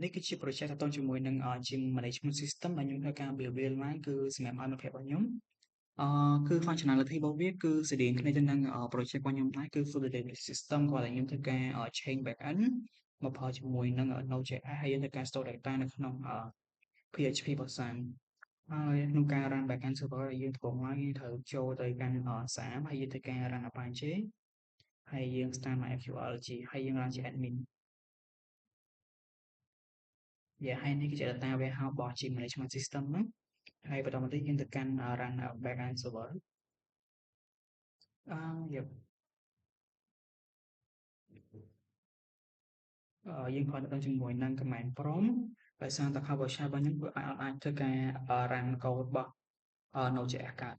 នេះគឺជា project តាក់ទងជាមួយនឹងgym management system ដែលខ្ញុំធ្វើការ build ឡើងគឺសម្រាប់ឲ្យមិត្តភក្តិរបស់ខ្ញុំគឺ functionality របស់វាគឺស្រដៀងគ្នាទៅនឹង project របស់ខ្ញុំដែរគឺ Fidelity system គ្រាន់តែខ្ញុំធ្វើការ change backend មកប្រើជាមួយនឹង Node.js ហើយយើងធ្វើការ store data នៅក្នុងPHP របស់ SAM ហើយក្នុងការ run backend server ដែលយើងដំបូងឡើយយើងត្រូវចូលទៅកាន់SAM ហើយយើងធ្វើការ run Apache ហើយយើង start MySQL ហើយយើង run ជា admin ហើយនេះគឺជា data warehouse របស់ gym management system ហ្នឹងហើយបន្តមកទៀតយើងទៅកាន់ run backend server យើងប្រើទៅជាមួយនឹង command prompt ដោយសារតែ PowerShell របស់ខ្ញុំវាអាចធ្វើការ run code របស់ Node.js កើត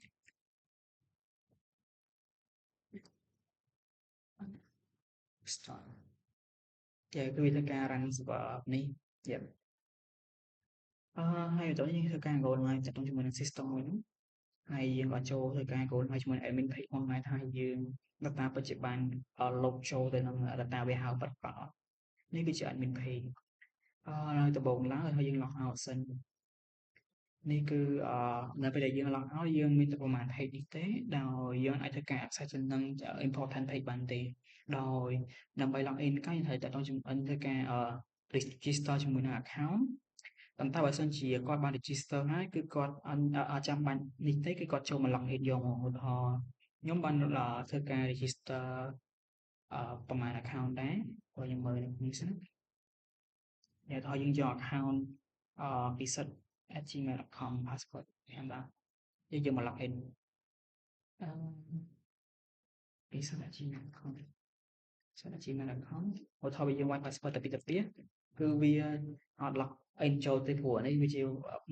start គឺវាធ្វើការ run server នេះហើយបន្តយើងធ្វើការ go live តាក់ទងជាមួយនឹង system មួយហ្នឹងហើយយើងក៏ចូលធ្វើការ go live ជាមួយ admin page ផងដែរថាយើង data ពិតជាបាន load ចូលទៅក្នុង data warehouse ពិតប្រាកដនេះគឺជា admin page ហើយដំបូងឡើយឲ្យយើង log out សិននេះគឺនៅពេលដែលយើង log out យើងមានតែប្រហែល page នេះទេដោយយើងអាចធ្វើការ access ទៅនឹង important page បានទេដោយដើម្បី log in ក៏យើងត្រូវតាក់ទងជាមួយធ្វើការ register ជាមួយនឹង account ប៉ុន្តែបើសិនជាគាត់បាន register ហើយគឺគាត់អត់ចាំបាច់នេះទេគឺគាត់ចូលមក log in យកមកឧទាហរណ៍ខ្ញុំបានធ្វើការ register ប្រហែល account ដែរព្រោះខ្ញុំមើលនេះសិនឧទាហរណ៍យើងយក account ពិសិដ្ឋ @gmail.com password ខ្ញុំដាក់យើងយកមក log in ពិសិដ្ឋ @gmail.com សិស្ស gmail.com ឧទាហរណ៍បើយើងវាយ password ទៅពីទៅគឺវាអត់ log in ចូលទេព្រោះនេះវាជា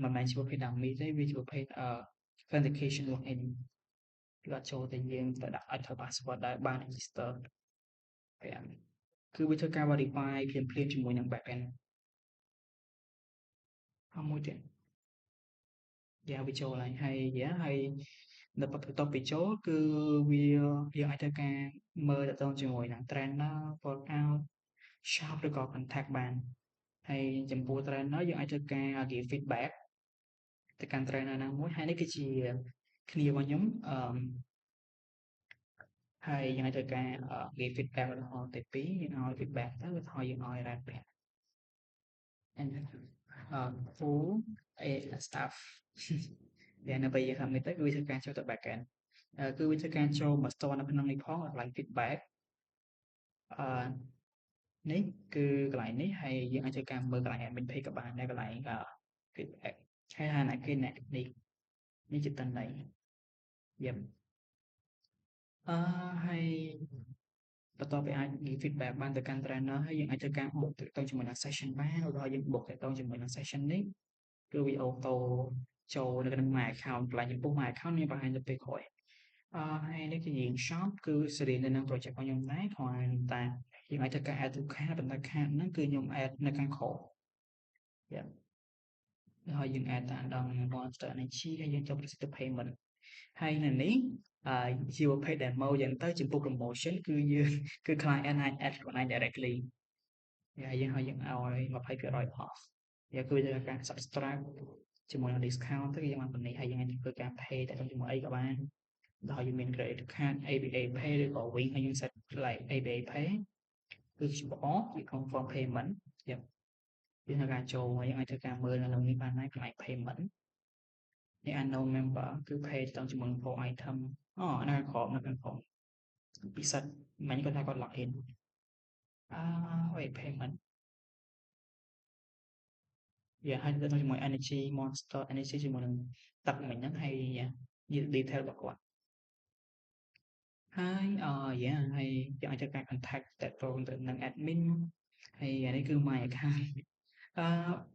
មិនមែនជាប្រភេទ dummy ទេវាជាប្រភេទ authentication login គឺអត់ចូលទេយើងត្រូវដាក់ឲ្យត្រូវ password ដែលបាន register គឺវាធ្វើការ verify ភ្លាមៗជាមួយនឹង backend មួយទៀតវាចូលហើយនៅបន្ទាប់ពីចូលគឺវាយើងអាចធ្វើការមើលតាក់ទងជាមួយនឹង trainer workout shop ឬក៏ contact បានហើយចំពោះ trainer យើងអាចធ្វើការ give feedback ទៅកាន់ trainer ណាមួយហើយនេះគឺជាគ្នារបស់ខ្ញុំហើយយើងអាចធ្វើការ give feedback ឧទាហរណ៍ទី2យើងឲ្យ feedback ទៅឧទាហរណ៍យើងឲ្យ rate 5 full staff នៅពេលយើង submit ទៅគឺវាធ្វើការចូលទៅ backend គឺវាធ្វើការចូលមក store នៅក្នុងនេះផងកន្លែង feedback នេះគឺកន្លែងនេះហើយយើងអាចធ្វើការមើលកន្លែង admin page ក៏បានដែរកន្លែង feedback ហើយហាអ្នកគេអ្នកនេះជាតន័យហើយបន្ទាប់ពីអាចនិយាយ feedback បានទៅកាន់ trainer ហើយយើងអាចធ្វើការបុកទៅជាមួយនឹង session បានឧទាហរណ៍យើងបុកទៅជាមួយនឹង session នេះគឺវា auto ចូលនៅក្នុង my account កន្លែងចំពោះ my account មានបង្ហាញទៅពេលក្រោយហើយនេះជា shop គឺសេរីនៅនឹង project របស់ខ្ញុំដែរគ្រាន់តែយើងអាចធ្វើការ add to cart ប៉ុន្តែ cart ហ្នឹងគឺខ្ញុំ add នៅខាងក្រោមហើយយើង add តាមដល់ Monster Energy ហើយយើងចូល proceed to payment ហើយនៅនេះជាប្រភេទ demo យ៉ាងទៅចំពោះ promotion គឺយើងគឺ client អាច add ខ្លួនឯង directly ហើយយើងឲ្យ 20% off គឺធ្វើការ subscribe ជាមួយនឹង discount ទៅយើងបានប៉ុណ្ណេះហើយយើងអាចធ្វើការ pay តែជាមួយអីក៏បានដល់យើងមាន credit card ABA Pay ឬក៏ Wing ហើយយើង set like ABA Pay គឺQR គឺ confirm payment យើងធ្វើការចូលយើងអាចធ្វើការមើលនៅក្នុងនេះបានហើយកន្លែង payment នេះ unknown member គឺ pay ទៅជាមួយ pro item នៅខាងក្រោមពិសិដ្ឋមិញគាត់ថាគាត់ log in payment ហើយទៅជាមួយ energy monster energy ជាមួយនឹងទឹកមិញហ្នឹងហើយនិយាយ detail របស់គាត់ហើយហើយយើងអាចធ្វើការ contact តាក់ទងទៅនឹង admin ហើយអានេះគឺ my account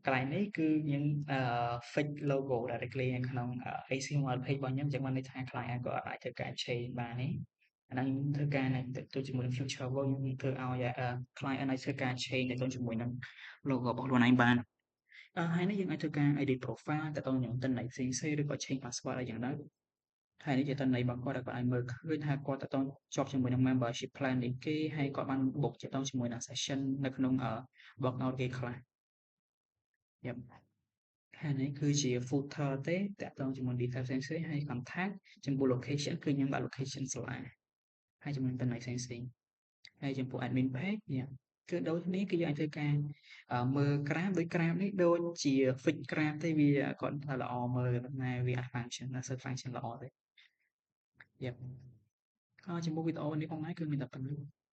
កន្លែងនេះគឺយើង fix logo directly នៅក្នុង HTML page របស់ខ្ញុំអញ្ចឹងបានន័យថា client ក៏អាចធ្វើការ change បានទេអាហ្នឹងធ្វើការទៅជាមួយនឹង future របស់ខ្ញុំធ្វើឲ្យ client អាចធ្វើការ change ទៅជាមួយនឹង logo របស់ខ្លួនឯងបានហើយនេះយើងអាចធ្វើការ edit profile តាក់ទងនឹងទិន្នន័យផ្សេងៗឬក៏ change password អីយ៉ាងណាហើយនេះជាទិន្នន័យរបស់គាត់ដែលគាត់អាចមើលឃើញថាគាត់តាក់ទងជាប់ជាមួយនឹង membership plan នេះគេហើយគាត់បានបុកតាក់ទងជាមួយនឹង session នៅក្នុង workout គេខ្លះ Yep ហើយនេះគឺជា footer ទេតាក់ទងជាមួយ detail ផ្សេងៗហើយ contact ចំពោះ location គឺខ្ញុំដាក់ location ស្លាហើយជាមួយតំណែងផ្សេងៗហើយចំពោះ admin page នេះគឺដូចគ្នាគឺយើងអាចធ្វើការមើលក្រាฟដូចក្រាฟនេះដូចជា fix ក្រាฟទេវាគាត់ថាល្អមើលប៉ុន្តែវាអត់ function អត់សូវ function ល្អទេ Yep ចំពោះវីដេអូនេះផងដែរគឺមានតែប៉ុណ្្នឹង